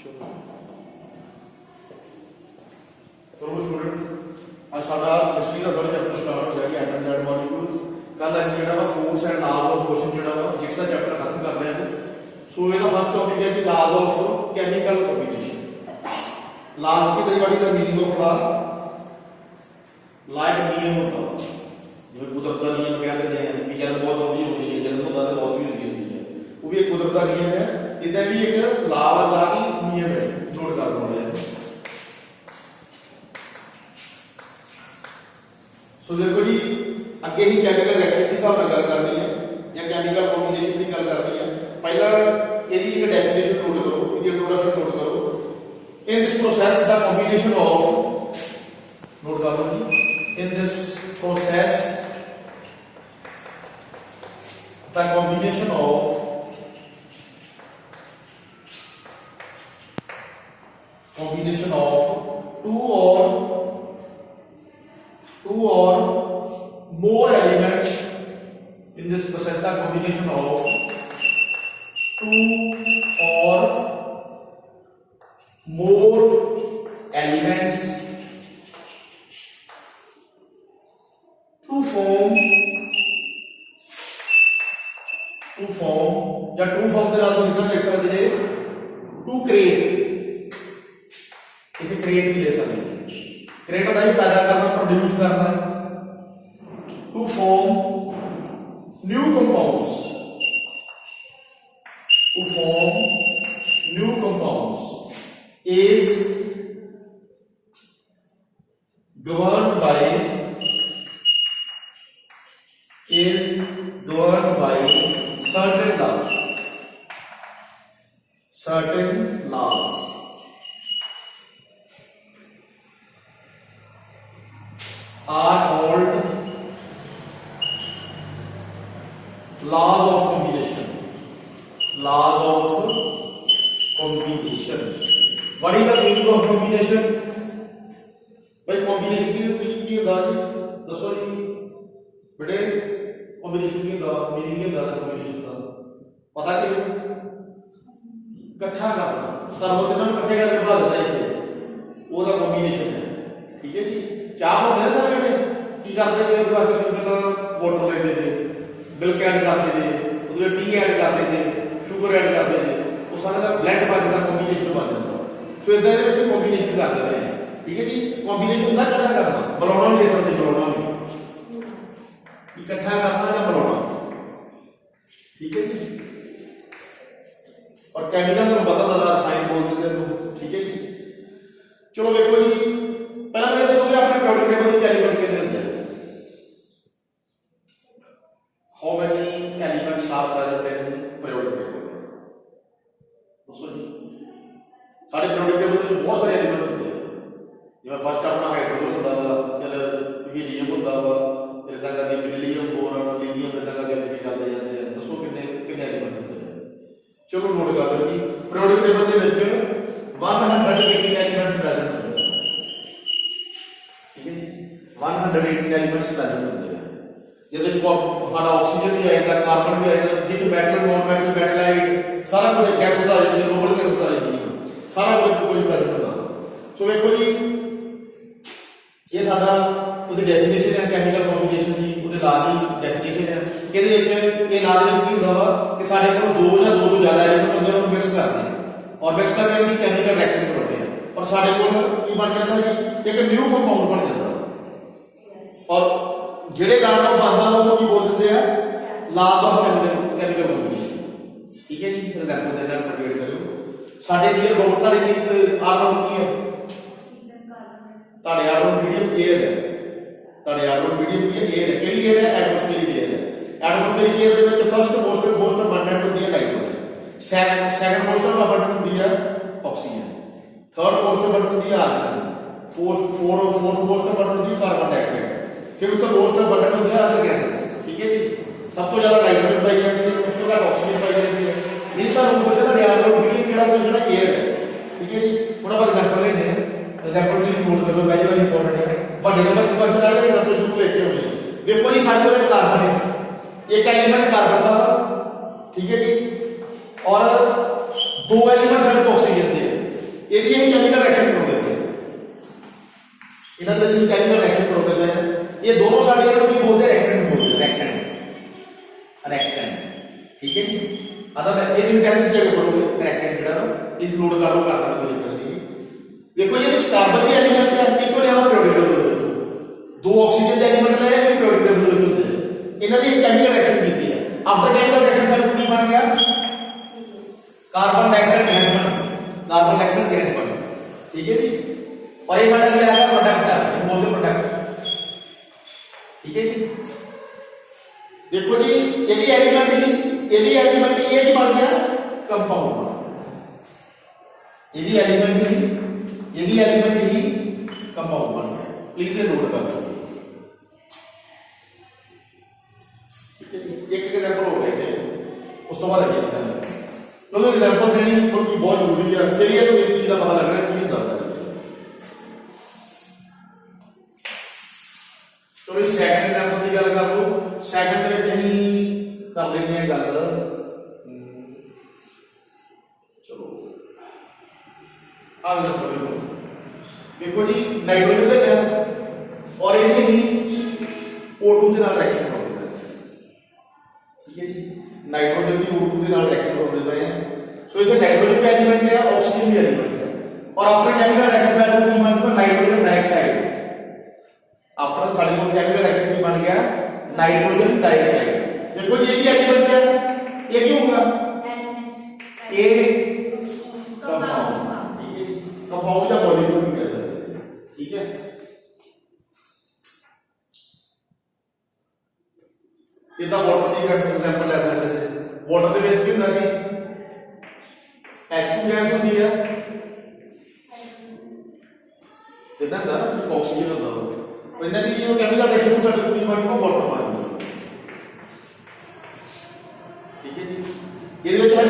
चलो स्टूडेंट आज साडा केमिस्ट्री का थोड़ा चैप्टर स्टार्ट हो जाएगा एटम एंड मॉलिक्यूल। कल असीं जिहड़ा वा force and laws of motion जिहड़ा वा जिस दा चैप्टर खत्म कर रहे हैं। सो ਇਹਦਾ फर्स्ट टॉपिक है कि laws of chemical combination. Laws की तरीके का मीनिंग ऑफ लॉ लाइक नियम होता है जिवें कुदरत का नियम कह देते हैं कि जन्म मौत होती है जन्म होता है मौत भी होती है वो भी एक कुदरत का नियम है। इदा भी एक लॉ की नियम है नोट कर लो। सो देखो जी अगे ही केमिकल रिएक्शन की हिसाब गल करनी है या केमिकल कॉम्बिनेशन की गल करनी है। पहला यदि एक डेफिनेशन नोट करो इसकी इंट्रोडक्शन नोट करो। In this process the combination of note कर लो जी in this process the combination of two or more elements in this process the combination of two or more elements to form या to form के नाल तो इधर लिख सकते हैं टू क्रिएट इसे क्रिएट भी ले सकते हैं। क्रिएट होता है पैदा करना प्रोड्यूस करना to form new compounds is governed by certain laws are called laws of combination. What is the meaning of combination? भाई combination की होता जी दसो जी बेटे combination की होता मीनिंग की होता combination का पता क्यों इकट्ठा करना सर्वोत्तम इकट्ठे करके बना देता है वो दा combination है। ठीक है जी चाह होते हैं सारे बेटे की करते थे उसके वास्ते कुछ मतलब वाटर लेते थे मिल्क ऐड करते थे उसमें टी ऐड करते थे शुगर ऐड करते थे वो सारे का ब्लेंड बन जाता कॉम्बिनेशन बन जाता। सो इधर में कॉम्बिनेशन करते हैं। ठीक है जी कॉम्बिनेशन का इकट्ठा करना बनाना नहीं ले सकते बनाना नहीं इकट्ठा करना या बनाना। ठीक है जी और केमिकल तो पता था रसायन बोलते थे। ठीक है जी चलो देखो जी पहले मेरे दसोगे अपने प्रोडक्ट टेबल की एलिमेंट कितने होते हैं। How many elements are present in periodic table दसो जी। सारे पीरियोडिक टेबल में बहुत सारे एलिमेंट होते हैं जिवें फर्स्ट अपना हाइड्रोजन होता वा फिर हीलियम होता वा फिर इदा करके बेरिलियम बोरॉन लिथियम इदा करके लिखे जाते जाते हैं। दसो कितने कितने एलिमेंट होते हैं। चलो नोट कर लो जी पीरियोडिक टेबल ਦੇ ਵਿੱਚ 118 एलिमेंट्स प्रेजेंट होते हैं। ठीक है जी 118 एलिमेंट्स प्रेजेंट होते हैं। जैसे हमारा ऑक्सीजन भी आएगा कार्बन भी आएगा जिस मेटल नॉन मेटल मेटलाइट सारा कुछ गैसेस आ जाती है नोबल गैसेस आ जाती है सारा कुछ प्रेजेंट होता। सो देखो जी ये साडा ਉਹਦੀ ਡੈਫੀਨੇਸ਼ਨ ਹੈ ਕੈਮੀਕਲ ਕੰਬੀਨੇਸ਼ਨ ਦੀ ਉਹਦੇ ਲਾ ਦੀ ਡੈਫੀਨੇਸ਼ਨ ਹੈ। ਇਹਦੇ ਵਿੱਚ ਇਹ ਲਾ ਦੇ ਵਿੱਚ ਕੀ ਹੁੰਦਾ ਵਾ ਕਿ ਸਾਡੇ ਕੋਲ ਦੋ ਜਾਂ ਦੋ ਤੋਂ ਜ਼ਿਆਦਾ ਐਲੀਮੈਂਟ ਹੁੰਦੇ ਉਹਨੂੰ ਮਿਕਸ ਕਰਦੇ ਆ ਔਰ ਮਿਕਸ ਕਰਕੇ ਉਹਦੀ ਕੈਮੀਕਲ ਰਿਐਕਸ਼ਨ ਕਰਾਉਂਦੇ ਆ ਔਰ ਸਾਡੇ ਕੋਲ ਕੀ ਬਣ ਜਾਂਦਾ ਜੀ ਇੱਕ ਨਿਊ ਕੰਪਾਊਂਡ ਬਣ ਜਾਂਦਾ ਔਰ ਜਿਹੜੇ ਲਾ ਨੂੰ ਬਣਦਾ ਉਹਨੂੰ ਕੀ ਬੋਲ ਦਿੰਦੇ ਆ ਲਾਜ਼ ਆਫ ਕੈਮੀਕਲ ਕੰਬੀਨੇਸ਼ਨ। ਠੀਕ ਹੈ ਜੀ ਐਗਜ਼ਾਮਪਲ ਦੇ ਨਾਲ ਕੰਪਲੀਟ ਕਰਿਓ। ਸਾਡੇ ਨੀਅਰ ਬਾਉਂਡ ਦਾ ਆਰਗਨ ਕੀ ਹੈ ਤੁਹਾਡੇ ਆਰਗਨ ਮੀਡੀਅਮ 에ਅਰ ਹੈ ਤੁਹਾਡੇ ਆਰਗਨ ਮੀਡੀਅਮ ਕੀ ਹੈ 에ਅਰ ਹੈ। ਕਿਹੜੀ 에ਅਰ ਹੈ ਐਟਮੋਸਫੇਰਿਕ 에ਅਰ ਹੈ। ਐਟਮੋਸਫੇਰਿਕ 에ਅਰ ਦੇ ਵਿੱਚ ਫਸਟ ਮੋਸਟ ਅਬੰਡੈਂਟ ਹੁੰਦੀ ਹੈ ਨਾਈਟ੍ਰੋਜਨ ਸੈਕੰਡ ਮੋਸਟ ਅਬੰਡੈਂਟ ਹੁੰਦੀ ਹੈ ਆਕਸੀਜਨ ਥਰਡ ਮੋਸਟ ਅਬੰਡੈਂਟ ਹੁੰਦੀ ਹੈ ਆਰਗਨ फोर्थ मोस्ट अबंडेंट होती है कार्बन डाइऑक्साइड फिर उसका मोस्ट अबंडेंट होता है अदर गैसेस। ठीक है जी सब तो ज्यादा नाइट्रोजन पाई जाती है उसके बाद ऑक्सीजन पाई जाती है इसका रूप से ना यार मीडियम कीड़ा तो जेड़ा एयर है। ठीक है जी थोड़ा बहुत एग्जांपल लेने हैं एग्जांपल प्लीज नोट करो वेरी वेरी इंपॉर्टेंट है बड़े नंबर के क्वेश्चन आएगा ये तो शुरू लेके होनी है। देखो जी सारे वाले कार्बन है एक एलिमेंट कार्बन का ठीक है जी और दो एलिमेंट सारे ऑक्सीजन के ਇਹਦੀ ਇਹ ਕੈਮੀਕਲ ਰਿਐਕਸ਼ਨ ਕਰਾਉਂਦੇ ਪਏ ਇਹਨਾਂ ਦੇ ਵਿੱਚ ਕੈਮੀਕਲ ਰਿਐਕਸ਼ਨ ਕਰਾਉਂਦੇ ਪਏ ਇਹ ਦੋਨੋਂ ਸਾਡੇ ਇਹਨੂੰ ਕੀ ਬੋਲਦੇ ਰੈਕਟੈਂਟ ਬੋਲਦੇ ਰੈਕਟੈਂਟ ਠੀਕ ਹੈ ਜੀ ਅਦਰ ਇਹਦੀ ਕੈਮਿਸਟਰੀ ਜੇ ਪੜੋਗੇ ਰੈਕਟੈਂਟ ਜਿਹੜਾ ਇਸ ਲੋਡ ਕਰ ਲੋ ਕਰਦਾ ਕੋਈ ਚੱਕਰ ਨਹੀਂ ਦੇਖੋ ਜੀ ਇਹਦੇ ਵਿੱਚ ਕਾਰਬਨ ਦੀ ਐਲੀਮੈਂਟ ਹੈ ਕਿੱਥੋਂ ਲਿਆਵਾ ਪਿਓਰਿਕ ਟੇਬਲ ਦੇ ਵਿੱਚੋਂ ਦੋ ਆਕਸੀਜਨ ਦੇ ਐਲੀਮੈਂਟ ਲਏ ਇਹ ਪਿਓਰਿਕ ਟੇਬਲ ਦੇ ਵਿੱਚ ਹੁੰਦੇ ਇਹਨਾਂ ਦੀ ਕੈਮੀਕਲ ਰਿਐਕਸ਼ਨ ਕੀਤੀ ਹੈ ਆਫਟਰ ਕੈਮੀਕਲ ਰਿਐਕਸ਼ਨ ਸਾਡੇ ਕੀ ਬਣ ਗਿਆ कार्बन डाइऑक्साइड गैस बन ठीक है जी और ये साडा क्या है प्रोडक्ट है बोलते प्रोडक्ट ठीक है जी देखो जी ये भी एलिमेंट ये बन गया कंपाउंड ये भी एलिमेंट ही कंपाउंड बन गया प्लीज ये नोट कर लो ठीक है जी एक एग्जांपल हो गया उस तो बाद आगे निकलना क्योंकि एग्जाम्पल देनी क्योंकि बहुत जरूरी है फिर ये तो एक चीज का पता लग रहा है क्यों करता है चलो सैकंड एग्जाम्पल की गल कर लो सैकंड में ही कर लेंगे गल चलो आ देखो जी नाइट्रोजन ले लिया और ये ही O2 के नाल रिएक्शन करते हैं ठीक है जी नाइट्रोजन की O2 के नाल रिएक्शन करते हैं सो इसे नाइट्रोजन का एलिमेंट है ऑक्सीजन भी एलिमेंट है और आफ्टर केमिकल रिएक्शन साइड की बन गया नाइट्रोजन डाइऑक्साइड आफ्टर साडी को केमिकल रिएक्शन की बन गया नाइट्रोजन डाइऑक्साइड देखो ये भी एलिमेंट है ये क्यों होगा ए कंपाउंड ठीक है कंपाउंड का मॉलिक्यूल भी कह सकते हैं ठीक है इतना वाटर की एग्जांपल ले सकते हैं वाटर ਦੇ ਵਿੱਚ ਕੀ ਹੁੰਦਾ ਜੀ H2 गैस होती है कितना था ऑक्सीजन होता है और इन्हें दी जो केमिकल रिएक्शन में साडे की बन को वाटर बन ठीक है जी ये ਵਿੱਚ है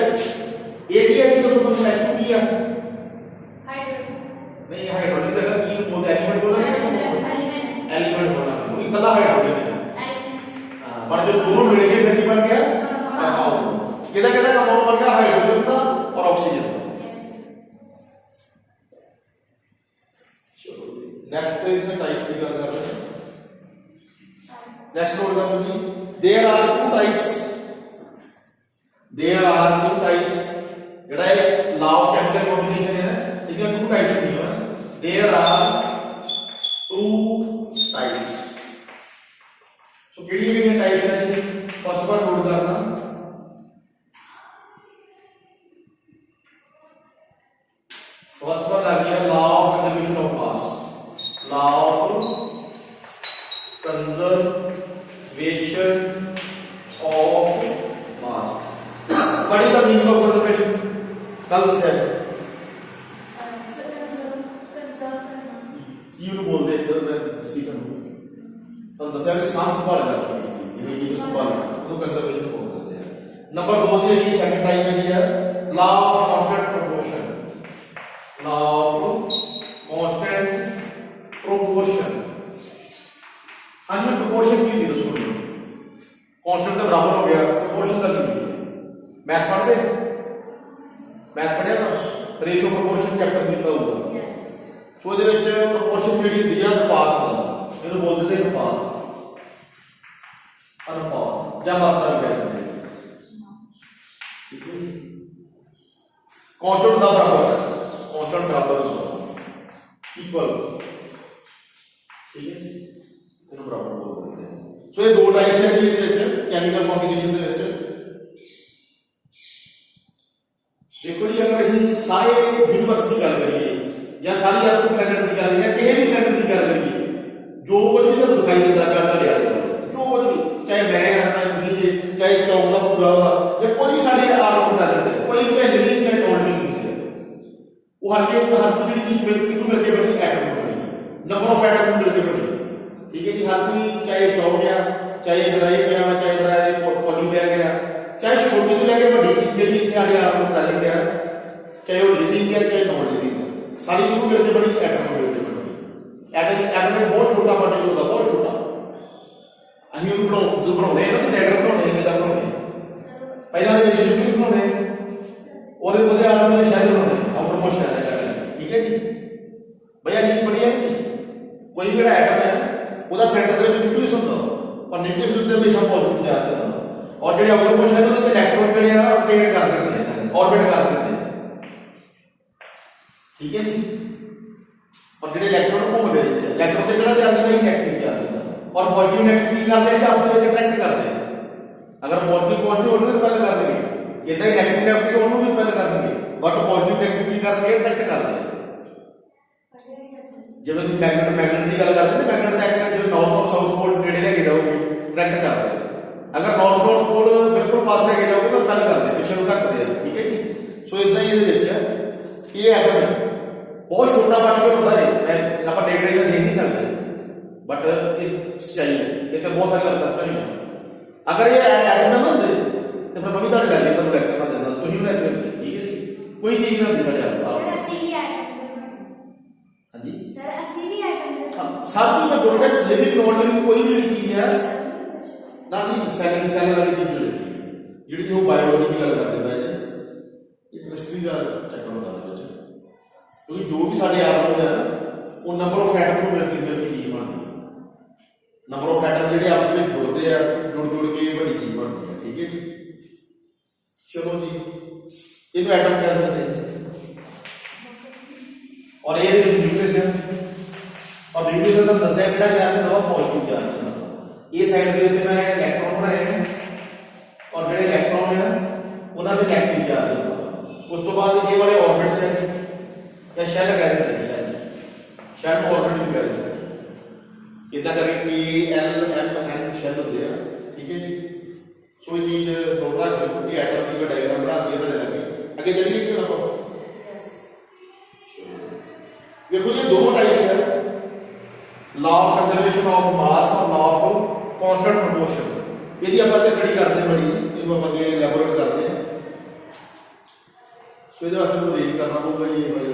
एक ही है कि तो सुपर H2 की है हाइड्रोजन नहीं हाइड्रोजन का की बोलते एलिमेंट बोला एलिमेंट बोला कोई कला हाइड्रोजन है हां बट जो दोनों मिलके फिर की बन गया कंपाउंड किधर किधर कंपाउंड बन गया हाइड्रोजन का और ऑक्सीजन चलो नेक्स्ट इसमें टाइप्स की बात कर रहे हैं नेक्स्ट नोट कर लो देयर आर टू टाइप्स जेड़ा है लॉ ऑफ केमिकल कॉम्बिनेशन है इसके टू टाइप्स नहीं है there are two types so केड़ी टाइप्स है फर्स्ट वन नोट करना फर्स्ट वन आ गया law of conservation of mass law of conservation of mass what is the meaning of conservation कल से क्यों बोलते हैं मैं किसी का हम दसिया कि साफ संभाल करते हैं ये जीव संभाल तो कंजर्वेशन बोलते हैं नंबर 2 है कि सेकंड टाइप है ये law of constant proportion law of constant proportion अन्य प्रोपोर्शन की भी दोस्तों कांस्टेंट के बराबर हो गया प्रोपोर्शन का भी मैथ पढ़ते ना रेशियो प्रोपोर्शन चैप्टर किया होगा सो ਇਹਦੇ ਵਿੱਚ ਪ੍ਰੋਪੋਰਸ਼ਨ ਜਿਹੜੀ ਹੁੰਦੀ ਆ ਅਨੁਪਾਤ ਦਾ ਇਹਨੂੰ ਬੋਲਦੇ ਨੇ ਅਨੁਪਾਤ ਜਾਂ ਮਾਤਰਾ ਕਹਿੰਦੇ ਨੇ ਠੀਕ ਹੈ ਕਾਂਸਟੈਂਟ ਦਾ ਬਰਾਬਰ ਹੈ कांस्टेंट बराबर इक्वल ठीक है ਇਹਨੂੰ ਬਰਾਬਰ ਬੋਲ ਦਿੰਦੇ हैं सो ये दो टाइप्स है जी ਇਹਦੇ ਵਿੱਚ केमिकल कॉम्बिनेशन ਦੇ ਵਿੱਚ देखो जी अगर ਅਸੀਂ ਸਾਰੇ ਯੂਨੀਵਰਸ ਦੀ ਗੱਲ ਕਰੀਏ ਜਾਂ ਸਾਰੀ ਅਰਥ ਪਲੈਨਟ ਦੀ ਗੱਲ ਕਰੀਏ ਕਿਸੇ ਵੀ ਪਲੈਨਟ ਦੀ ਗੱਲ ਕਰੀਏ ਜੋ ਕੁਝ ਵੀ ਤੁਹਾਨੂੰ ਦਿਖਾਈ ਦਿੰਦਾ ਪਿਆ ਤੁਹਾਡੇ ਆਲੇ ਦੁਆਲੇ ਜੋ ਕੁਝ ਵੀ ਚਾਹੇ ਮੈਂ ਹਾਂ ਤੁਸੀਂ ਚਾਹੇ ਚੌਕ ਦਾ ਪੂਰਾ ਵਾ ਜਾਂ ਕੋਈ ਵੀ ਸਾਡੇ ਆਲ ਆਊਟ ਆ ਜਾਂਦਾ ਕੋਈ ਵੀ ਨਹੀਂ ਚਾਹੇ ਨੋਟ ਨਹੀਂ वो हर की चीज कितने मिलके बनी एटम बनी नंबर ऑफ एटम मिलके बनी ठीक है जी हर कोई चाहे चौ गया चाहे ग्राई गया चाहे ग्राई पॉली बह गया चाहे छोटी तो लेके बड़ी चीज जी इतने आगे आपको प्रेजेंट है चाहे वो लिविंग है चाहे नॉन लिविंग है सारी कितने मिलके बनी एटम मिलके बनी एटम में बहुत छोटा पार्टिकल होता बहुत छोटा ਅਸੀਂ ਉਹਨੂੰ ਬਣਾਉਣੇ ਨਾ ਡਾਇਗਰਾਮ ਬਣਾਉਣੇ ਜਿੱਦਾਂ ਬਣਾਉਣੇ ਪਹਿਲਾਂ ਦੇ न्यूक्लियस ਬਣਾਉਣੇ ਉਹਦੇ ਆਟਮ ਦੇ ਸ਼ੈਲ ਬਣਾਉਣੇ ਆਊਟਰਮੋਸਟ ਸ਼ੈਲ स्विच होता पर नेगेटिव स्विच हमेशा पॉजिटिव चार्ज होता और जो आउटर मोशन है तो इलेक्ट्रॉन जो रोटेट कर देते हैं ऑर्बिट कर देते हैं ठीक है जी और जो इलेक्ट्रॉन घूमते रहते हैं इलेक्ट्रॉन से जो चार्ज है नेगेटिव चार्ज होता और पॉजिटिव नेगेटिव करते हैं आपस में अट्रैक्ट करते हैं अगर पॉजिटिव पॉजिटिव होने तो पहले कर देंगे इतना नेगेटिव नेगेटिव होने भी पहले कर देंगे बट पॉजिटिव नेगेटिव करके अट्रैक्ट करते हैं जिवें तुसीं मैगनेट की गल करते हैं मैगनेट का जो नॉर्थ और साउथ पोल नेड़े लेके जाओगे अट्रैक्ट करते हैं अगर नॉर्थ साउथ पोल बिल्कुल पास लेके जाओगे तो पहले करते हैं पिछले घटते हैं ठीक है जी सो इदा ही ये एटम है बहुत छोटा पार्टिकल होता है आप डेढ़ का देख नहीं सकते बट इस सच्चाई है ये तो बहुत सारी रिसर्च हुई अगर ये एटम ना होंगे तो फिर मैं भी तुहाडे लैके तुहानूं लैक्चर ना देंदा तुसीं भी लैक्चर देंदे ठीक है जी कोई चीज़ ना होंदी साडे हाँ जी सब कुछ मैं बोल रहा लिविंग नॉन लिविंग कोई भी चीज है ना जी सैल वाली चीज जी वो बायोलॉजी की गल करते पए जे ये केमिस्ट्री का चक्कर होता है क्योंकि जो भी साढ़े आटम है वो नंबर ऑफ एटम को मिलकर चीज बनती है नंबर ऑफ एटम जो आपस में जुड़ते हैं जुड़ के बड़ी चीज बनती है ठीक है जी चलो जी ये तो एटम कह सकते हैं और ये न्यूक्लियस है और न्यूक्लियस का दसिया कि चार्ज होता पॉजिटिव चार्ज ये साइड के उत्ते मैं इलेक्ट्रॉन बनाए हैं और जो इलेक्ट्रॉन है उन्होंने नेगेटिव चार्ज होता उस तो बाद ये वाले ऑर्बिट्स है या शैल कह देते हैं शैल ऑर्बिट भी कह देते हैं इतना करके पी एल एम एन शैल होते हैं ठीक है जी सो ये चीज नोट रख कि एटम की डायग्राम बना दिया तो लगे आगे चलिए क्यों ना देखो ये दोनों टाइप्स है लॉ ऑफ कंजर्वेशन ऑफ मास और लॉ ऑफ कांस्टेंट प्रोपोर्शन यदि आप स्टडी करते हैं बड़ी इसको आप आगे एलैबोरेट करते हैं सो ये आपको रीड करना होगा ये भाई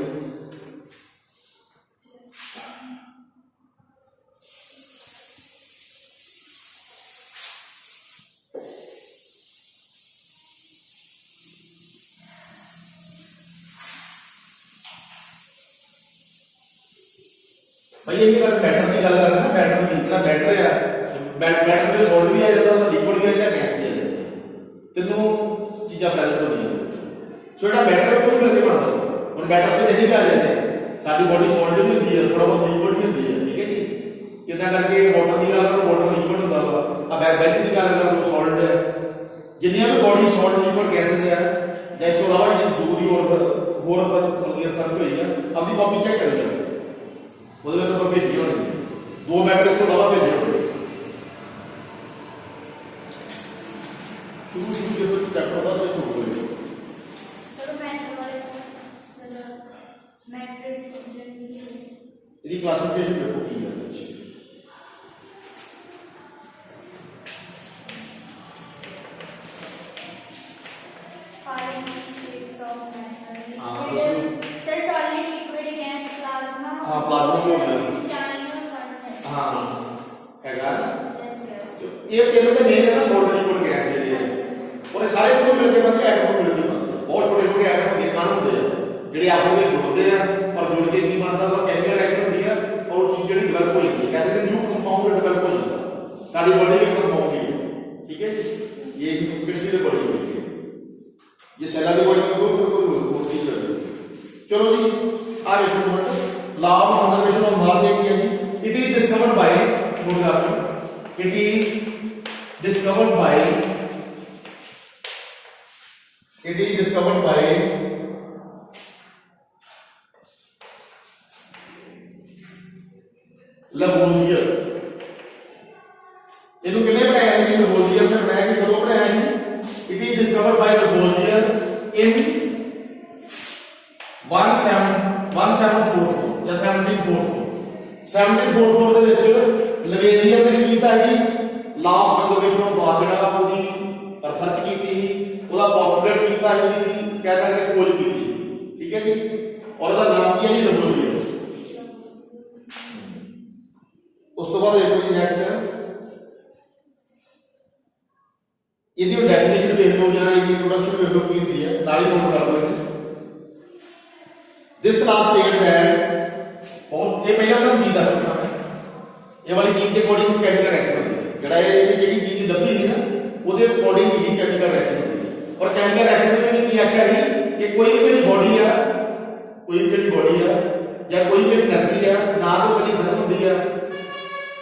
भाई ये मैटर की गल कर रहे हैं मैटर की जो मैटर है मैटर जो सॉल्ट भी आ जाता है लिक्विड भी आ जाता है गैस भी आ जाती है तीनों चीज़ें प्रेजेंट होती सो जो मैटर क्यों मिलकर बनता है और मैटर तो जैसे भी आ जाते हैं साड़ी बॉडी सॉल्ट भी होती है थोड़ा बहुत लिक्विड भी होती है ठीक है जी इतना करके वाटर की गल करो वाटर लिक्विड होता है अब बेंच की गल करो सॉल्ट है जिन्नियां भी बॉडी सॉल्ट लिक्विड गैसेज है या इसके अलावा जो भी होर रिसर्च हुई है अपनी कॉपी चेक करें वो तो भेजी होनी दो मैटर इसको अलावा भेजे होंगे शुरू जो चैप्टर था वो शुरू करें यदि क्लासिफिकेशन देखो की है ये तीनों के मेन है ना सॉल्ट लिक्विड गैस है और सारे को मिलके बनते हैं एटम को मिलके बनते हैं बहुत छोटे छोटे एटम होते हैं कण होते हैं ਜਿਹੜੇ आपस में जुड़ते हैं और जुड़ के की बनता है केमिकल रिएक्शन होती है और वो चीज ਜਿਹੜੀ डेवलप हो जाती है कैसे न्यू कंपाउंड डेवलप हो जाता है सारी बॉडी में कंपाउंड है ठीक है ये केमिस्ट्री की बॉडी होती है ये सेल की बॉडी में कोई चीज है चलो जी आ देखो law of conservation of mass है जी it is discovered by it is discovered by Lavoisier इनको किसने बनाया है Lavoisier से बनाया है कब बनाया है it is discovered by Lavoisier in 1744 या 1744 ਦੇ ਵਿੱਚ लवेजियर ने कीता ही law of conservation of mass ਜਿਹੜਾ ਉਹਦੀ ਰਿਸਰਚ ਕੀਤੀ ਸੀ ਉਹਦਾ ਪੋਸਟੂਲੇਟ ਕੀਤਾ ਸੀ ਕਹਿ ਸਕਦੇ ਖੋਜ ਕੀਤੀ ਠੀਕ ਹੈ ਜੀ ਔਰ ਉਹਦਾ ਨਾਮ ਕੀ ਹੈ ਜੀ ਲਵੋਈਅਰ ਉਸ ਤੋਂ ਬਾਅਦ ਦੇਖੋ ਜੀ ਨੈਕਸਟ ਇਹਦੀ ਡੈਫੀਨੇਸ਼ਨ ਦੇਖ ਲਓ ਜਾਂ ਇਹਦੀ ਇੰਟਰੋਡਕਸ਼ਨ ਦੇਖ ਲਓ ਕੀ ਹੁੰਦੀ ਹੈ ਨਾਲ ਹੀ ਨੋਟ ਕਰ ਲਓ दिस लास्ट स्टेट दैट और ये पहला नाम जी दस चुका है ये वाली चीज के अकॉर्डिंग केमिकल रिएक्शन होती है जड़ा ये जी चीज लभी थी ना वो अकॉर्डिंग ही केमिकल रिएक्शन होती है। और केमिकल रिएक्शन में मैंने आख्या ही कि कोई भी बॉडी आ कोई भी बॉडी आ या कोई भी एनर्जी आ ना तो कभी खत्म होती है,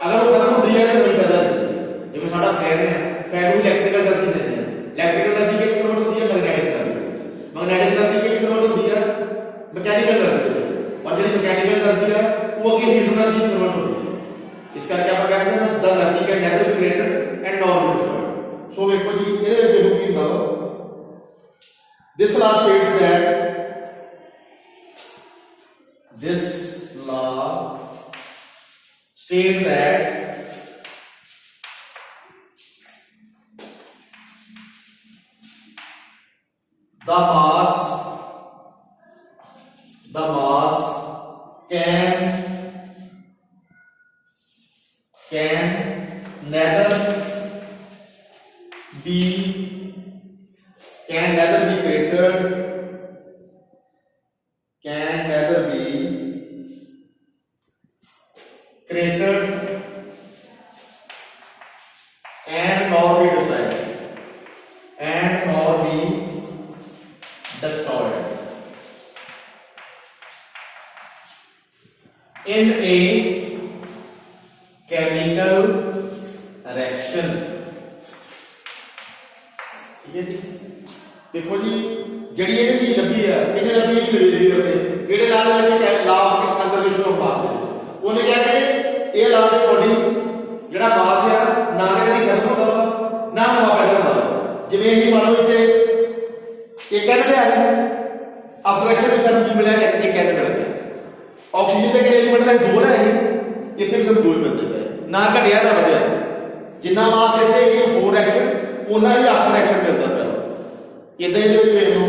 अगर वो खत्म होती है तो नवी पैदा होती है। जिवें साडा फैन है, फैन को इलैक्ट्रिकल एनर्जी देते हैं, इलैक्ट्रिकल एनर्जी के कन्वर्ट होती है मैग्नेटिक एनर्जी, मैग्नेटिक एनर्जी के कन्वर्ट होती है मैकेनिकल एनर्जी, और जी मैकेनिकल एनर्जी है वो अगे हीट एनर्जी कन्वर्ट होती है। इस करके आप कहते हैं the energy can neither be created and not be destroyed. So देखो जी ये देखो कि ਹੁੰਦਾ this law states that this law state that the mass can neither be created and nor be destroyed in a chemical reaction। ठीक है जी। देखो जी ਜਿਹੜੀ ਇਹ ਚੀਜ਼ ਲੱਭੀ ਆ ਕਿਹਨੇ ਲੱਭੀ ਜੀ ਲਵੇਜ਼ੀਅਰ ਨੇ ਕਿਹੜੇ ਲਾ ਦੇ ਵਿੱਚ ਲਾ ਆਫ ਕੰਜ਼ਰਵੇਸ਼ਨ ਆਫ ਮਾਸ ਦੇ ਵਿੱਚ ਉਹਨੇ ਕਿਹਾ ਕਿ ਇਹ ਲਾ ਦੇ ਅਕੋਰਡਿੰਗ ਜਿਹੜਾ ਮਾਸ ਆ ਨਾ ਤਾਂ ਕਦੀ ਖਤਮ ਹੁੰਦਾ ਵਾ ਨਾ ਨਵਾਂ ਪੈਦਾ ਹੁੰਦਾ ਵਾ। ਜਿਵੇਂ ਅਸੀਂ ਮੰਨ ਲਓ ਇੱਥੇ ਇਹ ਕਹਿ ਲਿਆ ਹੈ ਆਫਟਰ ਐਕਸ਼ਨ ਵਿੱਚ ਸਾਨੂੰ ਕੀ ਮਿਲਿਆ ਇਹ ਕਹਿ ਮਿਲ ਗਿਆ ਆਕਸੀਜਨ ਦੇ ਕਿੰਨੇ ਐਲੀਮੈਂਟ ਨੇ ਦੋ ਨੇ ਇੱਥੇ ਵੀ ਸਾਨੂੰ ਦੋ ਹੀ ਮਿਲਦੇ ਪਏ ਨਾ ਘਟਿਆ ਨਾ ਵਧਿਆ ਜਿੰਨਾ ਮਾਸ ਇੱਥੇ ਇਹ 4 ਐਕਸ਼ਨ ਉਹਨਾਂ ਹੀ ਆਫਟਰ ਐਕਸ਼ਨ ਮਿਲਦਾ ਪਿਆ। ਇਦਾਂ ਹੀ ਜੇ ਵੇਖ ਲਓ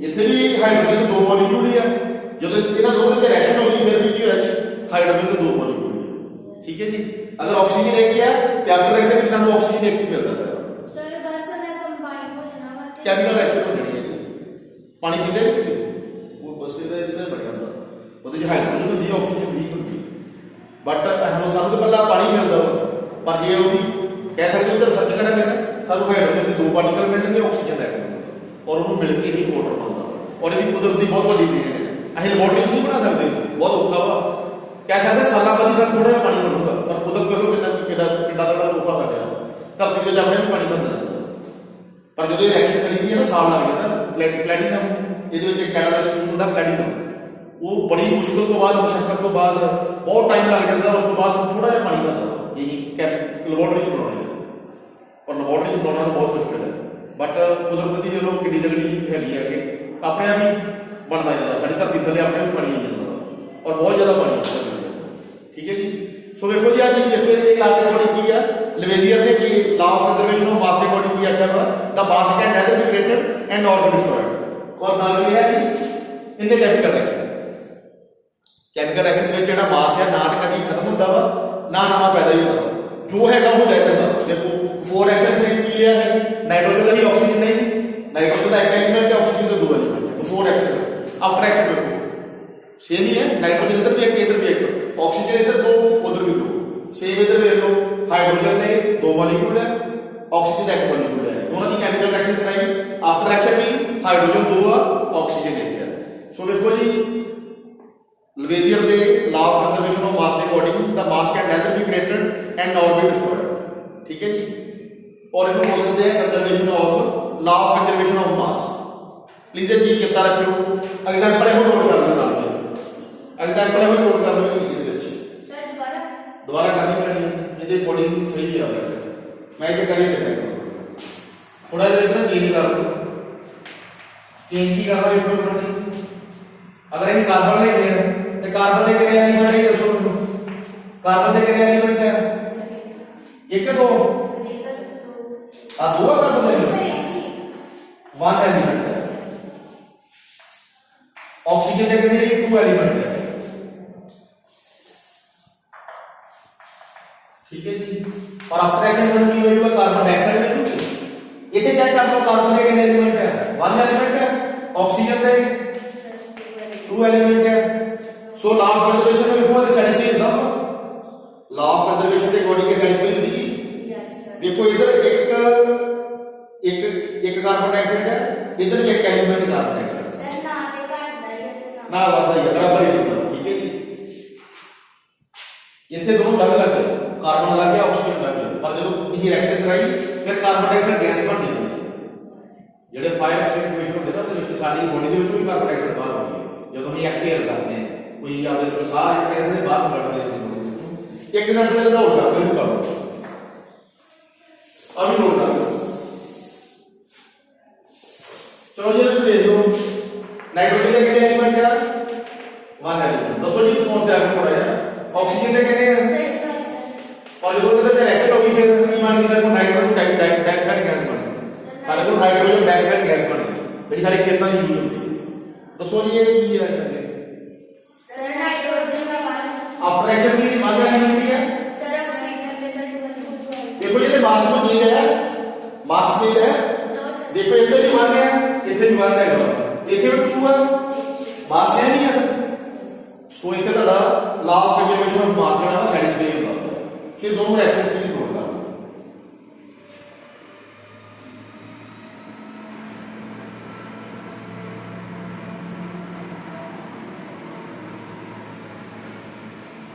ਇੱਥੇ ਵੀ ਹਾਈਡਰੋਜਨ ਦੋ ਮੋਲੀਕੂਲ ਹੀ ਆ ਜਦੋਂ ਇਹਨਾਂ ਦੋਵਾਂ ਦੀ ਰਿਐਕਸ਼ਨ ਹੋ ਗਈ ਫਿਰ ਵੀ ਕੀ ਹੋਇਆ ਜੀ ਹਾਈਡਰੋਜਨ ਦੇ ਦੋ ਮੋਲੀਕੂਲ ਹੀ। ਠੀਕ ਹੈ ਜੀ। ਅਗਰ ਆਕਸੀਜਨ ਇੱਕ ਹੈ ਤੇ ਆਫਟਰ ਰਿਐਕਸ਼ਨ ਵਿੱਚ ਸਾਨੂੰ ਆਕਸੀਜਨ ਇੱਕ ਹੀ ਮਿਲਦਾ ਪਿਆ। ਸਰ ਬਸ ਉਹਦਾ ਕੰਬਾਈਨ ਹੋ ਜਾਣਾ ਵਾ ਕੈਮੀਕਲ ਰਿਐਕਸ਼ਨ ਹੋ ਜਾਣੀ ਹੈ ਜੀ। ਪਾਣੀ ਪੀਂਦੇ ਨਹੀਂ ਉਹ ਬਸ ਇਹਦਾ ਬਣ ਜਾਂਦਾ ਉਹਦੇ ਚ ਹਾਈਡਰੋਜਨ ਹੁੰਦੀ ਆਕਸੀਜਨ ਵੀ ਹੁੰਦੀ ਬਟ ਸਾਨੂੰ ਤਾਂ ਪਹਿਲਾਂ ਪਾਣੀ ਮਿਲਦਾ ਪਰ ਜੇ ਉਹਦੀ ਕਹਿ ਸਕਦੇ ਉਧਰ ਸਰਚ ਕਰਾਂਗੇ ਨਾ ਸਾਨੂੰ ਹਾਈਡਰੋਜਨ ਦੇ ਦੋ ਪਾਰਟੀਕਲ ਮਿਲਣਗੇ ਆਕਸੀਜਨ ਦਾ ਇੱਕ और उन्होंने मिलकर ही वाटर बनता और यदि कुदरत की बहुत बड़ी देन है अं लैबोरेटरी नहीं बना सकते बहुत औखा वा कह सकते साल बाद ही थोड़ा जहा पानी बनूगा पर कुदरत करो कि तोहफा कर धरती के अपने भी पानी बनता रहता पर जो रिएक्शन करी है ना साल लग जाता प्लैटिनम ये कैटालिस्ट होंगे प्लैटिनम वो बड़ी मुश्किल तो बाद मुशक्कत तो बाद बहुत टाइम लग जाता उस तो बाद थोड़ा जहा पानी बनता यही लैबोरेटरी बनाने पर लैबोरेटरी बनाना बहुत मुश्किल है बट कुदरत की जो कि तगड़ी हैगी है कि अपने आप ही बनता जाता साड़ी धरती थले अपने भी बनी जाता और बहुत ज़्यादा पानी। ठीक है जी। सो देखो जी आज देखो ला के अकॉर्डिंग की है लवेजियर ने कि law of conservation of mass के अकॉर्डिंग की आख्या वा the mass can neither be created and not be destroyed. और नाल ये है कि इनके केमिकल रिएक्शन में जो मास है ना तो कभी खत्म होता वा ना नवा पैदा ही होता जो है वो रह जाता। देखो 4 एक्शन से की लिया है नाइट्रोजन का ही ऑक्सीजन नहीं नाइट्रोजन का एक एलिमेंट है ऑक्सीजन का दो एलिमेंट है 4 एक्शन आफ्टर एक्शन देखो सेम ही है नाइट्रोजन इधर भी एक इधर भी एक ऑक्सीजन इधर दो उधर भी दो सेम इधर देख लो हाइड्रोजन ने दो मॉलिक्यूल है ऑक्सीजन एक मॉलिक्यूल है दोनों की केमिकल रिएक्शन कराई आफ्टर एक्शन भी हाइड्रोजन दो है ऑक्सीजन एक है। सो देखो जी लवेजियर के law of conservation of mass के according the mass can neither be created and not be destroyed. ठीक है जी। और इनको बोल देते हैं conservation of law of conservation of mass. Please ये चीज कितना रखियो एग्जांपल है नोट कर लो नाल एग्जांपल है नोट कर लो ये सर दोबारा करनी पड़ी है ये अकॉर्डिंग सही है मैं ये कर ही देता थोड़ा देखना चेंज कर दो चेंज की करना देखो पड़ती अगर हम कार्बन लेते हैं तो कार्बन के कितने एलिमेंट है दसो कार्बन के कितने एलिमेंट है एक दो दो कार्बन एलिमेंट 1 एलिमेंट है ऑक्सीजन के कितने 2 एलिमेंट है। ठीक है जी। और आफ्टर एक्शन में की वैल्यू कार्बन डाइऑक्साइड में इथे चेक कर लो कार्बन के कितने एलिमेंट है 1 एलिमेंट है ऑक्सीजन के 2 एलिमेंट है। सो लास्ट कंजर्वेशन में देखो सेटिस्फाई होता ਲਾ ਆਫ कंजर्वेशन के अकॉर्डिंग सैटिस्फाई होती जी। यस सर देखो इधर एक एक कार्बन डाइऑक्साइड है, इधर भी एक एलिमेंट कार्बन डाइऑक्साइड सर ना ते घटदा ही है ते ना वादा ही है, बराबर ही है। ठीक है जी, इतने दोनों अलग अलग है, कार्बन अलग है ऑक्सीजन अलग है, पर जब ये रिएक्शन कराई फिर कार्बन डाइऑक्साइड गैस बन जाती है। ਜਿਹੜੇ ਫਾਇਰ ਐਕਸਟਿੰਗੁਇਸ਼ਰ ਹੁੰਦੇ ਨਾ, ਉਹਦੇ ਵਿੱਚ ਸਾਡੀ ਬੋਡੀ ਦੇ ਵਿੱਚੋਂ ਵੀ ਕਾਰਬਨ ਡਾਈਆਕਸਾਈਡ ਬਾਹਰ ਆਉਂਦੀ ਹੈ ਜਦੋਂ ਅਸੀਂ ਐਕਸਹੇਲ ਕਰਦੇ ਹਾਂ। ਕੋਈ ਆਪਦੇ ਵਿੱਚੋਂ ਸਾਹ ਕਹਿੰਦੇ ਨੇ ਬਾਹਰ ਕੱਢਦੇ ਨੇ ਬੋਡੀ ਵਿੱਚੋਂ। ਇੱਕ ਐਗਜ਼ਾਮਪਲ ਇਹਦਾ ਹੋਰ ਕਰਦੇ ਇਹਨੂੰ ਕਰੋ, ਆ ਵੀ ਨੋਟ ਕਰ ਲਓ। ਚਲੋ ਜੀ ਇਹ ਦੇਖ ਲਓ, ਨਾਈਟ੍ਰੋਜਨ ਦੇ ਕਿੰਨੇ ਐਲੀਮੈਂਟ ਆ? 1 ਐਲੀਮੈਂਟ। ਦੱਸੋ ਜੀ ਰਿਸਪੌਂਸ ਦੇ ਆਗੇ ਥੋੜਾ ਜਿਹਾ। ਆਕਸੀਜਨ ਦੇ ਕਿੰਨੇ ਆ? सर सर और जो कहते हैं रिएक्शन होगी फिर की मान ली सर को नाइट्रोजन डाइऑक्साइड गैस बन गई, सारे को नाइट्रोजन डाइऑक्साइड गैस बन गई ਜਿਹੜੀ ਸਾਡੇ ਖੇਤਾਂ 'ਚ ਯੂਜ਼ ਹੁੰਦੀ ਹੈ। ਦੱਸੋ ਜੀ ਇਹ ਕੀ ਹੈ? सर नाइट्रोजन का वन आफ्टर रिएक्शन की मान एलिमेंट भी है। सर ऑक्सीजन के सर 2 देखो ये मास में चेंज है, मास में है। देखो ਇੱਥੇ ਵੀ 1 है, ਇੱਥੇ ਵੀ 1 है, ਇੱਥੇ ਵੀ 2 है, मास है नहीं है। ਸੋ ਇੱਥੇ ਤੁਹਾਡਾ ਲਾ ਆਫ ਕੰਜ਼ਰਵੇਸ਼ਨ ਆਫ ਮਾਸ ਜਿਹੜਾ ਸੈਟੀਸਫਾਈ ਹੁੰਦਾ ਹੈ। फिर दोनों रिएक्शन की नोट करना।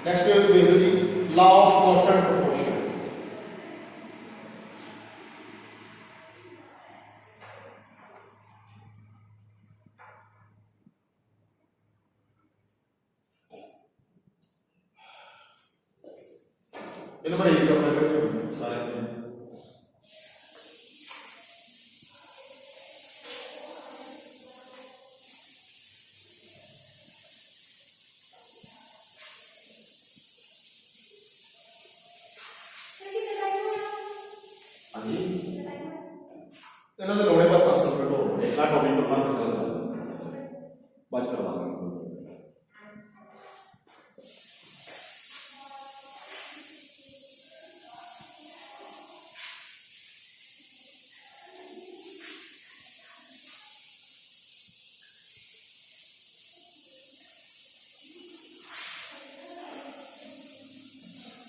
Next basically law of constant proportion. इधर पर एक सारे ਇਹਨਾਂ ਦੇ ਲੋੜੇ ਪਰ ਪਰਸਨ ਕਰੋ, ਇੱਕ ਆ ਟੌਪਿਕ ਪਰ ਬਾਤ ਕਰਦਾ ਬਾਤ ਕਰਵਾ ਦਾਂਗੇ।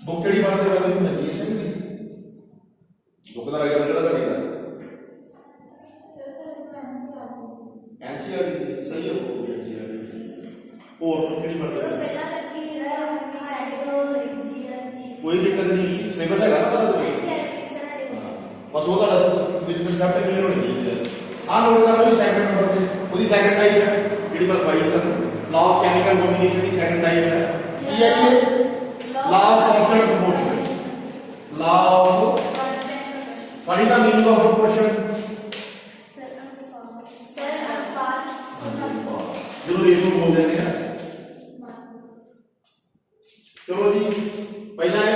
बुक केड़ी पढ़ते हो तुम? मनजीत सिंह दी बुक का राइटर केड़ा दा लिखा? एनसीईआरटी दी। सही है, बुक एनसीईआरटी। और तुम केड़ी पढ़ते हो? पहला तक की सर अपनी साइड तो एनसीईआरटी कोई दिक्कत नहीं, सिलेबस है ना सारा तो एनसीईआरटी सर बस वो दा विच कंसेप्ट क्लियर होनी चाहिए। आ नोट कर लो सेकंड नंबर पे, ओदी सेकंड टाइप है जेडी पर 22 तक law of chemical combination the second type है। की है ये? Law of constant proportion. Law of what is the meaning of proportion? Sir अनुपात जो रेशो बोलते हैं। चलो जी पहला है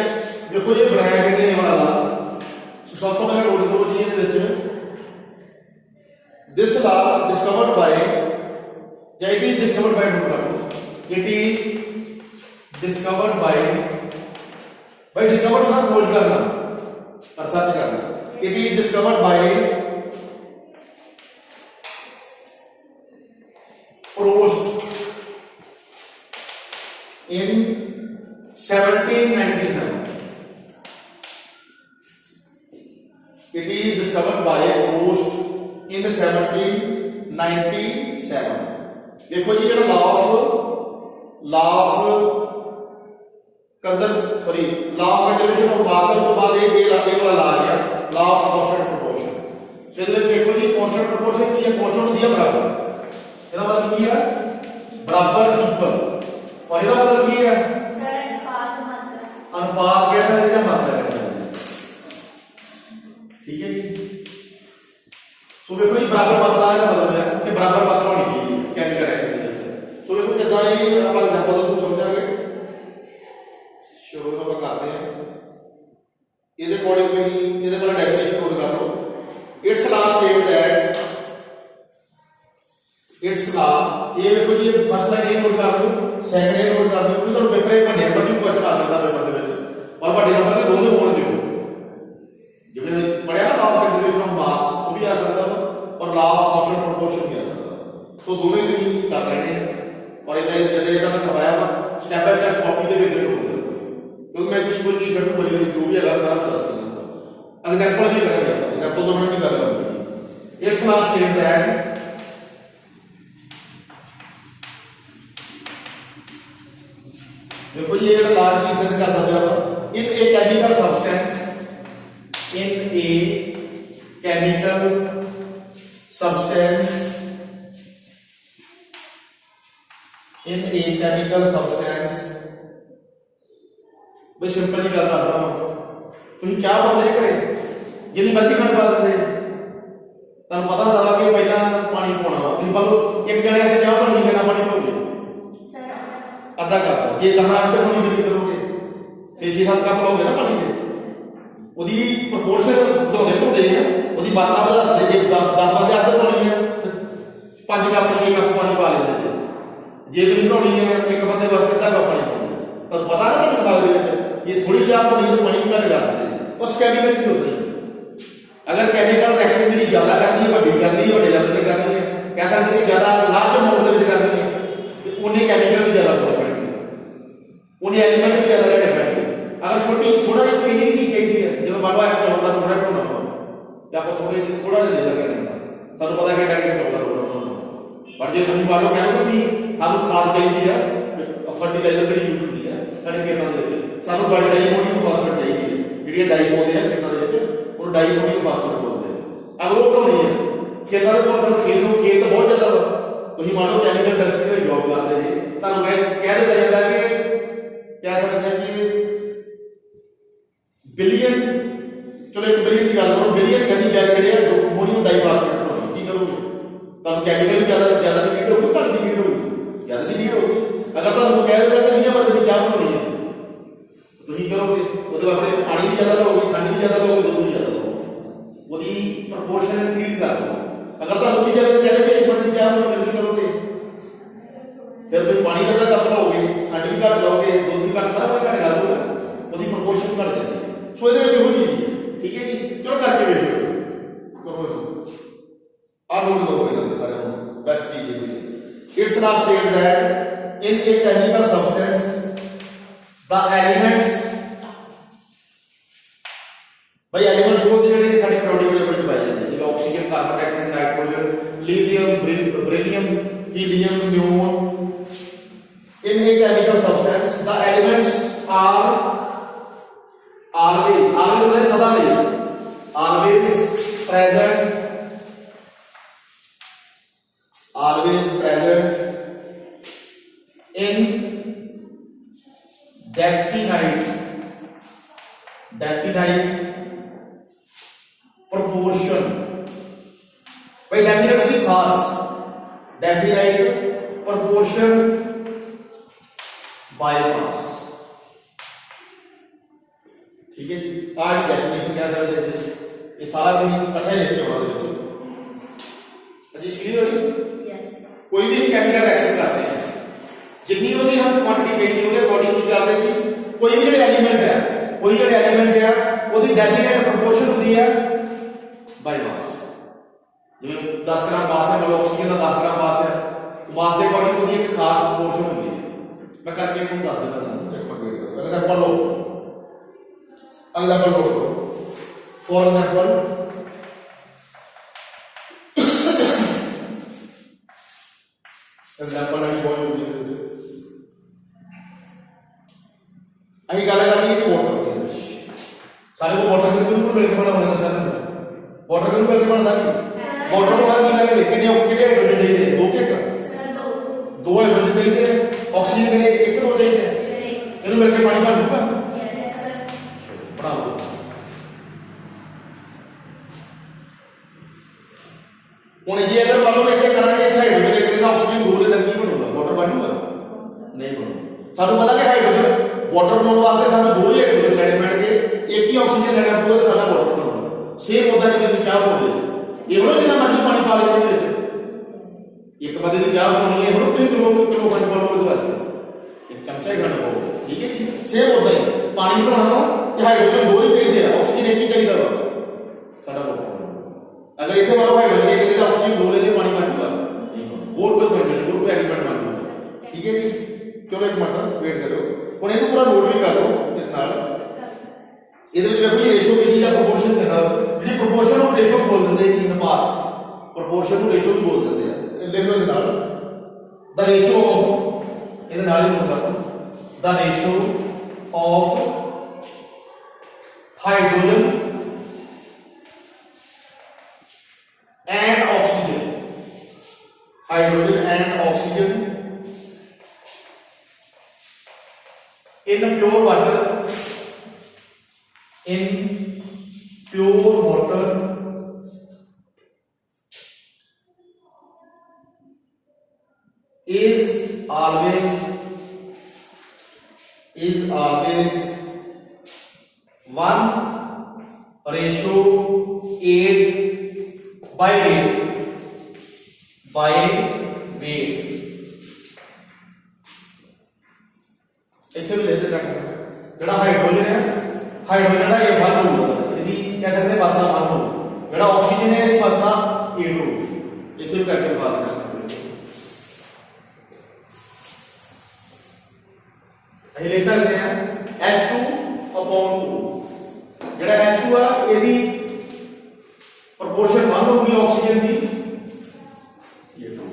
देखो ये बनाया कितने वाला सब तो पहले नोट करो जी ਇਹਦੇ ਵਿੱਚ this law discovered by या it is discovered by note करो it is discovered by discovered मतलब खोज करना और सर्च करना। it is discovered by Proust in 1797। it is discovered by Proust in 1797। देखो जी ਜਿਹੜਾ law of कंजर्वेशन ऑफ मास तो बाद ये वाला ला आ गया लॉ ऑफ कांस्टेंट प्रोपोर्शन। सो ਇਹਦੇ ਵਿੱਚ ਦੇਖੋ ਜੀ कांस्टेंट प्रोपोर्शन की है, कांस्टेंट ਹੁੰਦੀ है बराबर। ਇਹਦਾ मतलब ਕੀ है? बराबर इक्वल। और ਇਹਦਾ मतलब ਕੀ है? सर अनुपात मात्रा अनुपात कैसा है या मात्रा कैसा है? ठीक है जी। सो देखो जी बराबर मात्रा का मतलब है कि बराबर मात्रा होनी चाहिए केमिकल रिएक्शन में। सो देखो कितना ये अपन एग्जांपल को समझांगे। शुरू ਆਪਾਂ ਕਰਦੇ ਹਾਂ ਇਹਦੇ ਅਕੋਰਡਿੰਗ ਵੀ ਇਹਦੇ ਪਹਿਲਾਂ ਡੈਫੀਨੇਸ਼ਨ ਨੋਟ ਕਰ ਲਓ। ਇਟਸ ਲਾ ਸਟੇਟ दैट इट्स ला ये देखो जी फर्स्ट लाइन ये नोट कर लो, सेकंड ये नोट कर लो कि ਤੁਹਾਨੂੰ ਪੇਪਰ ਇਹ ਵੱਡੇ ਨੰਬਰ ਵੀ ਕੁਐਸਚਨ ਆ ਸਕਦਾ ਪੇਪਰ ਦੇ ਵਿੱਚ ਔਰ ਵੱਡੇ ਨੰਬਰ ਦੇ ਦੋਨੋਂ ਹੋਣ ਦਿਓ। ਜਿਵੇਂ ਪੜਿਆ ਨਾ ਲਾ ਆਫ ਕੰਜ਼ਰਵੇਸ਼ਨ ਆਫ ਮਾਸ ਉਹ ਵੀ ਆ ਸਕਦਾ ਔਰ ਲਾ ਆਫ ਕਾਂਸਟੈਂਟ प्रोपोर्शन भी आ सकता। ਸੋ ਦੋਵੇਂ ਵੀ ਕਰ ਲੈਣੇ ਔਰ ਇਹਦਾ ਜਦੋਂ ਮੈਂ ਕਰਵਾਇਆ ਵਾ ਸਟੈਪ ਬਾय ਸਟੈਪ ਕਾਪੀ ਦੇ ਵਿੱਚ ਨੋਟ ਕਰੋ। क्योंकि मैं कोई चीज़ छड्डू बनी जो भी है सारा मैं दस दूंगा एग्जाम्पल की करेंगे एग्जाम्पल तो मैंने गल कर इट्स नॉट स्टेट दैट देखो जी ये लार्ज की सिद्ध करता पाया in a chemical substance in a chemical substance in a chemical substance बस सिंपल ही करता था तुम चाह पाते करे जिन्नी मर्जी खंड पा देंगे तुम पता था कि पहला पानी पाना वा तुम बोलो एक जने से चाह पानी कितना पानी पाओगे आधा कप जे 10 से पानी नहीं करोगे ते 6-7 कप लोगे ना पानी के ਉਹਦੀ ਪ੍ਰੋਪੋਰਸ਼ਨ ਦੋਦੇ ਹੁੰਦੇ ਆ ਉਹਦੀ ਮਾਤਰਾ ਵਧਾਉਂਦੇ ਜੇ 10 ਬੰਦੇ ਅੱਧ ਪਾਣੀ ਹੈ 5 ਕੱਪ 6 ਕੱਪ ਪਾਣੀ ਪਾ ਲੈਂਦੇ ਨੇ ਜੇ ਤੁਸੀਂ ਬਣਾਉਣੀ ਹੈ ਇੱਕ ਬੰਦੇ ਵਾਸਤੇ ਅੱਧਾ ਕੱਪ ਪਾਣੀ ਪਾਉਂਦੇ ਤੁਹਾਨੂੰ ਪਤਾ ਨਾ ਤੁਹਾਡੇ ਦਿਮਾਗ ਦੇ ਵਿੱਚ ਇਹ ਥੋੜੀ ਜਿਹੀ ਪਾਣੀ ਤੋਂ ਪਾਣੀ ਘੱਟ ਜਾਂਦੇ ਉਸ ਕੈਮੀਕਲ ਕੀ ਹੁੰਦੇ ਅਗਰ ਕੈਮੀਕਲ ਰਿਐਕਸ਼ਨ ਜਿਹੜੀ ਜ਼ਿਆਦਾ ਕਰਦੀ ਹੈ ਵੱਡੀ ਕਰਦੀ ਹੈ ਵੱਡੇ ਲੈਵਲ ਤੇ ਕਰਦੀ ਹੈ ਕਹਿ ਸਕਦੇ ਕਿ ਜ਼ਿਆਦਾ ਲਾਰਜ ਅਮਾਉਂਟ ਦੇ ਵਿੱਚ ਕਰਦੀ ਹੈ ਤੇ ਉਹਨੇ ਕੈਮੀਕਲ ਵੀ ਜ਼ਿਆਦਾ ਹੋਣੇ ਪੈਣਗੇ ਉਹਨੇ ਐਲੀਮੈਂਟ ਵੀ ਜ਼ਿਆਦਾ ਲੈਣੇ ਪੈਣਗੇ अगर छोटी थोड़ा जिहा पीने की चाहिए है जब मान लो एक चौल का टुकड़ा ढोना हो तो आप थोड़ा जिहा ले लेंगे सानू पता कि चौल का टुकड़ा ढोना पर जो तुम मान लो कहो कि सानू खाद चाहिए है फर्टिलाइजर जी यूज होती है साढ़े खेतों के सानू डाईमोनियम फास्फेट चाहिए है जी डाई पाते हैं खेतों के उन्होंने डाईमोनियम फास्फेट बोलते हैं अगर वो ढोनी है खेतों के खेत बहुत ज्यादा तुम मान लो कैमिकल इंडस्ट्री में जॉब करते हैं तुम कह दिया जाता है कि कह सकते हैं कि बिलियन चलो एक बिलियन की गल करो बिलियन गंदी बैग जी अमोनियम डाईफास्फेट बनानी की करोगे तुम कैमिकल ज्यादा ज्यादा की नीड होगी घट की नीड होगी ज्यादा की नीड होगी अगर तुम कह देता कि 20 बंदे की चाह बनानी है तो करोगे वो वास्ते पानी भी ज्यादा लोगे खंड भी ज्यादा लोगे दूध भी ज्यादा लोगे वो प्रपोर्शन इंक्रीज कर दो अगर तुम दूध ज्यादा कह देते एक बंदे की चाह बनानी फिर करोगे फिर पानी ज्यादा कम लोगे खंड भी घट लोगे दूध भी घट सारा कुछ घट कर दोगे वो प्रपोर्शन घट जाती है सो ये चीज है ठीक है जी चलो करके देखो करो आप नोट करोगे सारे बेस्ट चीज है it's not state that in a chemical substance the elements भाई एलिमेंट्स वो ਜਿਹੜੇ ਸਾਡੇ periodic table ਚ ਪਾਏ ਜਾਂਦੇ ਜਿਵੇਂ oxygen carbon dioxide nitrogen lithium beryllium helium neon in a chemical substance the elements are always सदा नहीं always present in definite proportion भाई definite होती खास definite proportion by mass ठीक है जी आज डेफिनेशन क्या सकते हैं ये सारा भी इकट्ठा ही लिखते होगा दोस्तों अच्छा क्लियर हो यस कोई भी केमिकल रिएक्शन करते हैं जितनी होती हम क्वांटिटी चाहिए होती है बॉडी की करते हैं कोई भी एलिमेंट है ਉਹਦੀ डेफिनेट प्रोपोर्शन होती है बाय मास जिवें 10 ग्राम मास है मतलब ऑक्सीजन का 10 ग्राम मास है मास के अकॉर्डिंग होती है एक खास प्रोपोर्शन होती है मैं करके आपको दस देता हूं एक मिनट वेट करो example low example low for example example वाली बॉडी होती है अही गल करनी है वाटर की सारे को वाटर के बिल्कुल मिलके बना होना सर वाटर के मिलके बनता नहीं वाटर को बात की करेंगे कितने हाइड्रोजन चाहिए दो के दो हाइड्रोजन चाहिए ऑक्सीजन के लिए एक हो चाहिए इन्हें मिलके पानी बन जाएगा यस सर बना दो हुन ये अगर मान लो लेके करांगे इस हाइड्रोजन लेके ना ऑक्सीजन दो ले लगी बनूगा वाटर बनूगा नहीं बनूगा सानू पता है हाइड्रोजन वाटर बनाने वास्ते सानू दो ही हाइड्रोजन लेने पैणगे एक ही ऑक्सीजन लेना पਊਗਾ तो साडा वाटर बनूगा सेम होता है कि चाह बोलदे ये बोलो जितना मर्जी पानी पा लेते हैं एक बंदे की चाह बनानी है बोलो किलो खंड पाओगे तो वास्ते एक चमचा ही खंड पाओगे ठीक है सेम होता है पानी बनाना तो हाइड्रोजन दो ही चाहिए ऑक्सीजन एक ही चाहिए वा साडा वाटर अगर इतने मानो हाइड्रोजन एक चाहिए ऑक्सीजन दो ले पानी बन जाएगा और कोई बन जाएगा और कोई एलिमेंट बन जाएगा ठीक है जी चलो एक मिनट वेट करो ਹੁਣ ਇਹਨੂੰ ਪੂਰਾ ਨੋਟ ਵੀ ਕਰ ਲਓ ਇਹਦੇ ਨਾਲ ਇਹਦੇ ਵਿੱਚ ਵੇਖੋ ਜੀ ਰੇਸ਼ੋ ਕੀ ਹੈ ਪ੍ਰੋਪੋਰਸ਼ਨ ਹੈਗਾ ਜਿਹੜੀ ਪ੍ਰੋਪੋਰਸ਼ਨ ਨੂੰ ਰੇਸ਼ੋ ਬੋਲ ਦਿੰਦੇ ਜੀ ਅਨੁਪਾਤ ਪ੍ਰੋਪੋਰਸ਼ਨ ਨੂੰ ਰੇਸ਼ੋ ਵੀ ਬੋਲ ਦਿੰਦੇ ਆ ਲਿਖ ਲਓ ਇਹਦੇ ਨਾਲ ਦਾ ਰੇਸ਼ੋ ਆਫ ਇਹਦੇ ਨਾਲ ਹੀ ਮਤਲਬ ਦਾ ratio of hydrogen and oxygen hydrogen and oxygen in pure water is always 1:8 by weight ਇੱਥੇ ਵੀ ਲਿਖ ਦੇਣਾ ਜਿਹੜਾ ਹਾਈਡਰੋਜਨ ਹੈ ਹਾਈਡਰੋਜਨ ਦਾ ਇਹ 1 ਹੋਊਗਾ ਇਹਦੀ ਕਹਿ ਸਕਦੇ ਮਾਤਰਾ 1 ਹੋਊ ਜਿਹੜਾ ਆਕਸੀਜਨ ਹੈ ਇਹਦੀ ਮਾਤਰਾ 8 ਹੋਊ ਇੱਥੇ ਵੀ ਕਰਕੇ ਪਾ ਦੇਣਾ ਅਸੀਂ ਲਿਖ ਸਕਦੇ ਹਾਂ H2/2 ਜਿਹੜਾ H2 ਆ ਇਹਦੀ proportion 1 होगी ऑक्सीजन की ये 2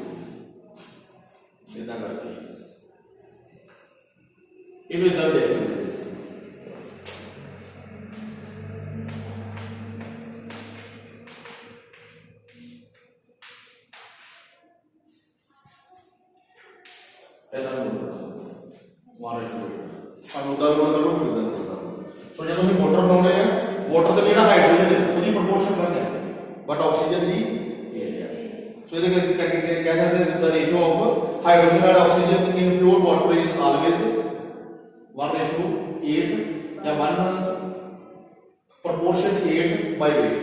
इतना करके ये भी इधर देख सकते हैं ऐसा नहीं हमारा शुरू हम उधर तो जब हम वाटर बनाने हैं वाटर का जो हाइड्रोजन है उसकी प्रपोर्शन बन है बट ऑक्सीजन की एरिया सो ये कह सकते हैं the ratio of hydrogen and oxygen in pure water is always 1:8 या 1 proportion 8 by weight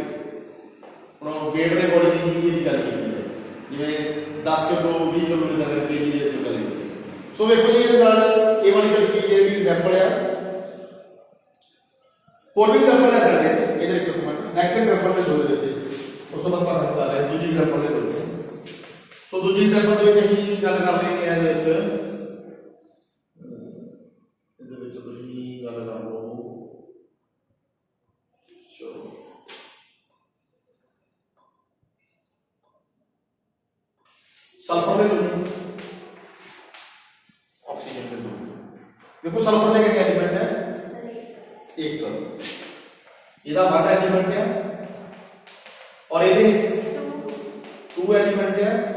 ਹੁਣ weight ਦੇ ਅਕੋਰਡਿੰਗ ਹੀ ਇਹਦੀ ਗੱਲ ਕੀਤੀ ਹੈ ਜਿਵੇਂ 10 ਕਿਲੋ 20 ਕਿਲੋ ਜਿੱਦਾਂ ਕਰਕੇ ਜੀ ਦੇ ਵਿੱਚ ਗੱਲ ਕੀਤੀ ਹੈ ਸੋ ਵੇਖੋ ਜੀ ਇਹਦੇ ਨਾਲ ਇਹ ਵਾਲੀ ਜਿਹੜੀ ਚੀਜ਼ ਜਿਹੜੀ ਐਗਜ਼ਾਮਪਲ ਹੈ ਹੋਰ ਵੀ ਐਗਜ਼ਾਮਪਲ ਲੈ ਸਕਦੇ ਹਾਂ ਇਹਦੇ ਰਿਕੁਆਇਰਮੈਂਟ ਨੈਕਸਟ ਐਗਜ਼ਾਮਪਲ ਦੇ ਦੋ ਦੇ ਵਿੱਚ ਉਸ ਤੋਂ ਬਾਅਦ ਆਪਾਂ ਕਰ ਰਹੇ ਦੂਜੀ ਐਗਜ਼ਾਮਪਲ ਦੇ ਵਿੱਚ ਸੋ ਦੂਜੀ ਐਗਜ਼ਾਮਪਲ ਦੇ ਵਿੱਚ ਅਸੀਂ ਗੱਲ ਕਰ ਰਹੇ ਹਾਂ ਇਹਦੇ ਵਿੱਚ ਤੁਸੀਂ ਗੱਲ ਕਰ ਲਓ ਚਲੋ सल्फर ਦੇ ਦੋ ਆਕਸੀਜਨ ਦੇ ਦੋ ਦੇਖੋ ਸल्फर ਦੇ ਕਿੰਨੇ ਐਲੀਮੈਂਟ ਹੈ ਇੱਕ ਇਹਦਾ ਵੱਡਾ ਐਲੀਮੈਂਟ ਹੈ और ये